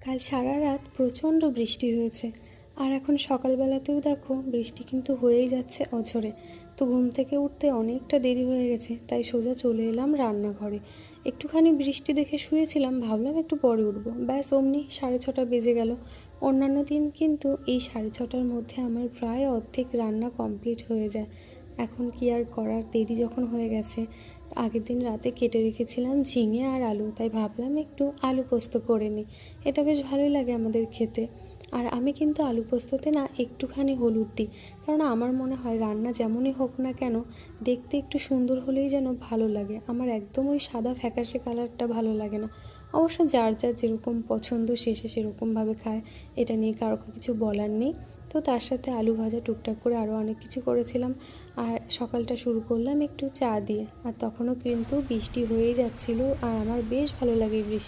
কাল সারা রাত প্রচণ্ড বৃষ্টি হয়েছে। আর এখন সকালবেলাতেও দেখো বৃষ্টি কিন্তু হয়েই যাচ্ছে অঝরে। তো ঘুম থেকে উঠতে অনেকটা দেরি হয়ে গেছে, তাই সোজা চলে এলাম রান্নাঘরে। একটুখানি বৃষ্টি দেখে শুয়েছিলাম, ভাবলাম একটু পরে উঠবো, ব্যাস অমনি 6:30 বেজে গেল। অন্যান্য দিন কিন্তু এই 6:30টার মধ্যে আমার প্রায় অর্ধেক রান্না কমপ্লিট হয়ে যায়। এখন কি আর করার, দেরি যখন হয়ে গেছে। আগের দিন রাতে কেটে রেখেছিলাম ঝিঙে আর আলু, তাই ভাবলাম একটু আলু পোস্ত করে নিই। এটা বেশ ভালোই লাগে আমাদের খেতে। আর আমি কিন্তু আলু পোস্ততে না একটুখানি হলুদ দিই, কারণ আমার মনে হয় রান্না যেমনই হোক না কেন, দেখতে একটু সুন্দর হলেই যেন ভালো লাগে। আমার একদম ওই সাদা ফ্যাকাশে কালারটা ভালো লাগে না। অবশ্য যার যার যেরকম পছন্দ শেষে সেরকমভাবে খায়, এটা নিয়ে কারো কিছু বলার নেই। তো তার সাথে আলু ভাজা, টুকটাক করে আরও অনেক কিছু করেছিলাম। আর সকালটা শুরু করলাম একটু চা দিয়ে। আর তখনও কিন্তু বৃষ্টি হয়েই যাচ্ছিল, আর আমার বেশ ভালো লাগে এই বৃষ্টি।